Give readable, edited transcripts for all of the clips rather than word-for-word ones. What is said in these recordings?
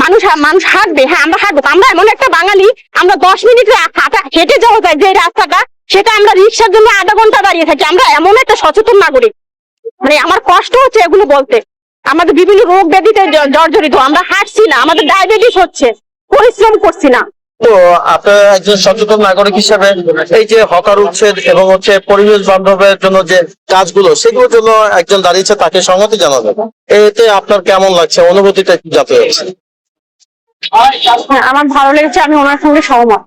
মানুষ মানুষ হাঁটবে, হ্যাঁ আমরা হাঁটবো। আমরা এমন একটা বাঙালি, আমরা 10 মিনিটে হেঁটে যাওয়া যায় যে রাস্তাটা, সেটা আমরা রিক্সার জন্য আধা ঘন্টা দাঁড়িয়ে থাকি। আমরা এমন একটা সচেতন নাগরিক, মানে আমার কষ্ট হচ্ছে এগুলো বলতে। আমাদের বিভিন্ন রোগ ব্যাধিতে জর্জরিত, আমরা হাঁটছি না, আমাদের ডায়াবেটিস হচ্ছে, পরিশ্রম করছি না। তো আপনার একজন সচেতন নাগরিক হিসেবে এই যে হকার উচ্ছেদ এবং পরিবেশ বান্ধবের জন্য যে কাজগুলো, সেগুলোর জন্য একজন দাঁড়িয়েছে, তাকে সংহতি জানাবেন, এতে আপনার কেমন লাগছে, অনুভূতিটা কি জানতে চাচ্ছি? আমার ভালো লেগেছে, আমি ওনার সঙ্গে সহমত।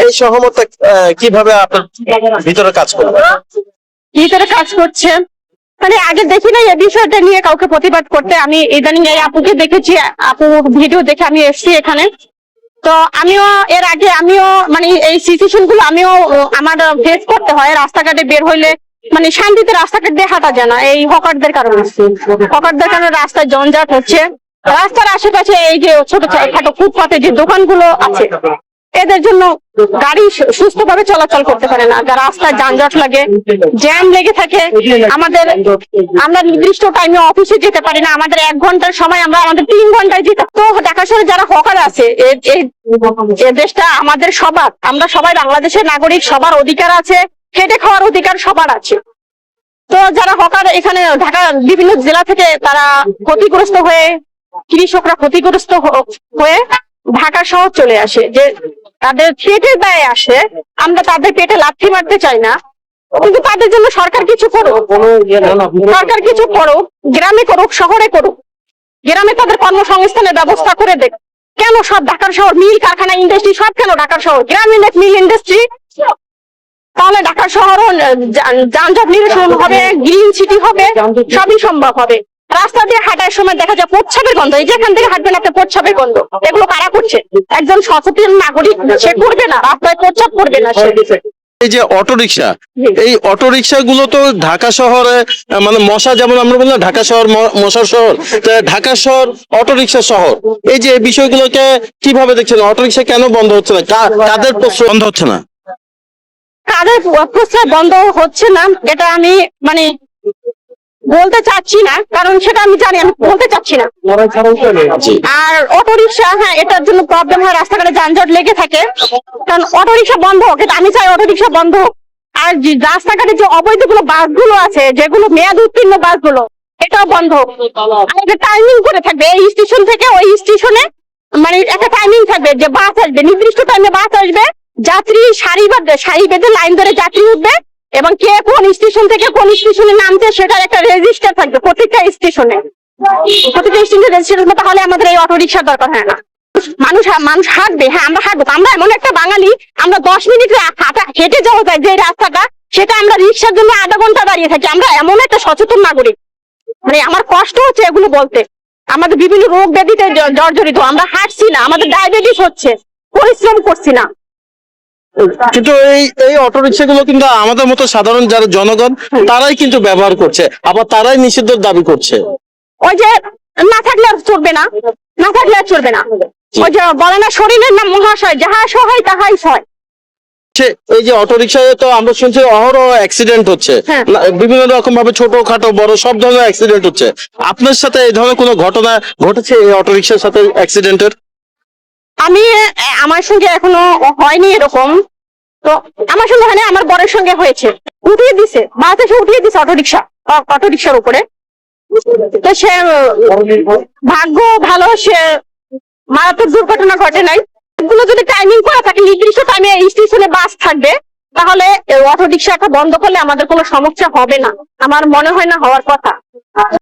এই সহমতটা কিভাবে আপনার ভিতরে কাজ করবে? ভিতরে কাজ করছে, মানে আগে দেখি না এই বিষয়টা নিয়ে কাউকে প্রতিবাদ করতে। আমি ইদানিং এই আপুকে দেখেছি, আপু ভিডিও দেখে আমি এসেছি এখানে। তো আমিও এর আগে মানে এই সিচুয়েশন গুলো আমার ফেস করতে হয়। রাস্তাঘাটে বের হইলে মানে শান্তিতে রাস্তাঘাট দিয়ে হাঁটা যায় না, এই হকারদের কারণে। হকারদের কারণে রাস্তায় জঞ্জাট হচ্ছে। রাস্তার আশেপাশে এই যে ছোট খাটো ফুটপাতে যে দোকানগুলো আছে, এদের জন্য গাড়ি সুস্থভাবে চলাচল করতে পারে না। রাস্তায় যানজট লাগে, জ্যাম লেগে থাকে। আমরা নির্দিষ্ট টাইমে অফিসে যেতে পারি না। আমাদের 1 ঘন্টার সময় আমাদের 3 ঘন্টায় যেতে। তো ঢাকা শহরে যারা হকার আছে, এই দেশটা আমাদের সবার, আমরা সবাই বাংলাদেশের নাগরিক, সবার অধিকার আছে, খেটে খাওয়ার অধিকার সবার আছে। তো যারা হকার এখানে ঢাকার বিভিন্ন জেলা থেকে তারা ক্ষতিগ্রস্ত হয়ে, কৃষকরা ক্ষতিগ্রস্ত হয়ে ঢাকা শহর চলে আসে, যে তাদের পেটের দায়ে আসে। আমরা তাদের পেটে লাথি মারতে চাই না, কিন্তু তাদের জন্য সরকার কিছু করুক, সরকার কিছু করুক, গ্রামে করুক, শহরে করুক। গ্রামে তাদের কর্মসংস্থানের ব্যবস্থা করে দেখ। কেন সব ঢাকার শহর, মিল কারখানা ইন্ডাস্ট্রি সব কেন ঢাকার শহর? গ্রামে মিল ইন্ডাস্ট্রি, তাহলে ঢাকা শহরও যানজট নিরসন হবে, গ্রিন সিটি হবে, সবই সম্ভব হবে। রাস্তা দিয়ে হাঁটার সময় দেখা যায় প্রচ্ছাবের গন্ধ। এই যে এখান থেকে হাঁটবেন আপনি, প্রচ্ছাবের গন্ধ। এগুলো কারা করছে? একজন সচেতন নাগরিক সে করবে না, রাস্তায় প্রচ্ছাব করবে না সে। এই যে অটোরিকশা, এই অটোরিকশা গুলো তো ঢাকা শহরে মানে মশা, যেমন আমরা বললাম ঢাকা শহর মশার শহর, ঢাকা শহর অটোরিকশা শহর। এই যে এই বিষয়গুলোকে কিভাবে দেখছেন? অটোরিকশা কেন বন্ধ হচ্ছে না? কাদের বন্ধ হচ্ছে না? কাদের প্রস্রাব বন্ধ হচ্ছে না এটা আমি মানে বলতে চাচ্ছি না, কারণ সেটা আমি জানি, আমি বলতে চাচ্ছি না। আর অটোরিকশা, হ্যাঁ এটার জন্য প্রবলেম হয়, রাস্তাঘাটে যানজট লেগে থাকে। কারণ অটোরিকশা বন্ধ হোক, এটা আমি চাই অটোরিকশা বন্ধ হোক। আর রাস্তাঘাটে যে অবৈধ বাসগুলো আছে, যেগুলো মেয়াদ উত্তীর্ণ বাসগুলো, এটাও বন্ধ হোক। আর এটা টাইমিং করে থাকবে, এই স্টেশন থেকে ওই স্টেশনে, মানে একটা টাইমিং থাকবে যে বাস আসবে, নির্দিষ্ট টাইমে বাস আসবে, যাত্রী সারি বেঁধে লাইন ধরে যাত্রী উঠবে, এবং কে কোন স্টেশন থেকে কোন স্টেশনে নামছে সেটার একটা রেজিস্টার থাকবে প্রত্যেকটা স্টেশনে। প্রত্যেকটা স্টেশনে রেজিস্টার, তাহলে আমাদের এই অটো রিক্সার দরকার হয় না। মানুষ হাঁটবে, হ্যাঁ আমরা হাঁটবো। আমরা এমন একটা বাঙালি, আমরা 10 মিনিটে হেঁটে যাওয়া যায় যে রাস্তাটা, সেটা আমরা রিক্সার জন্য আধা ঘন্টা দাঁড়িয়ে থাকি। আমরা এমন একটা সচেতন নাগরিক, মানে আমার কষ্ট হচ্ছে এগুলো বলতে। আমাদের বিভিন্ন রোগ ব্যাধিতে জর্জরিত, আমরা হাঁটছি না, আমাদের ডায়াবেটিস হচ্ছে, পরিশ্রম করছি না। কিন্তু এই অটোরিকশা গুলো কিন্তু আমাদের মতো সাধারণ যারা জনগণ, তারাই কিন্তু ব্যবহার করছে, আবার তারাই নিষিদ্ধের দাবি করছে। ওই যে না থাকলে আর চলবে না, না থাকলে আর চলবে না। ওই যে বলে না, শরীরের নাম মহাশয়, যাহা সহায় তাহাই সয়। এই যে অটোরিকশায় তো আমরা শুনছি অহরহ অ্যাক্সিডেন্ট হচ্ছে, বিভিন্ন রকম ভাবে ছোটখাটো বড় সব ধরনের অ্যাক্সিডেন্ট হচ্ছে। আপনার সাথে এই ধরনের কোনো ঘটনা ঘটেছে এই অটোরিকশার সাথে অ্যাক্সিডেন্টের? আমার সঙ্গে এখনো হয়নি এরকম। তো আমার সঙ্গে মানে আমার বরের সঙ্গে হয়েছে, উঠিয়ে দিছে, বাস এসে উঠিয়ে দিছে অটোরিকশার উপরে। তো সে ভাগ্য ভালো, সে মারাত্মক দুর্ঘটনা ঘটে নাই। এগুলো যদি টাইমিং করা থাকে, নির্দিষ্ট টাইমে স্টেশনে বাস থাকবে, তাহলে অটোরিকশাটা বন্ধ করলে আমাদের কোনো সমস্যা হবে না। আমার মনে হয় না হওয়ার কথা।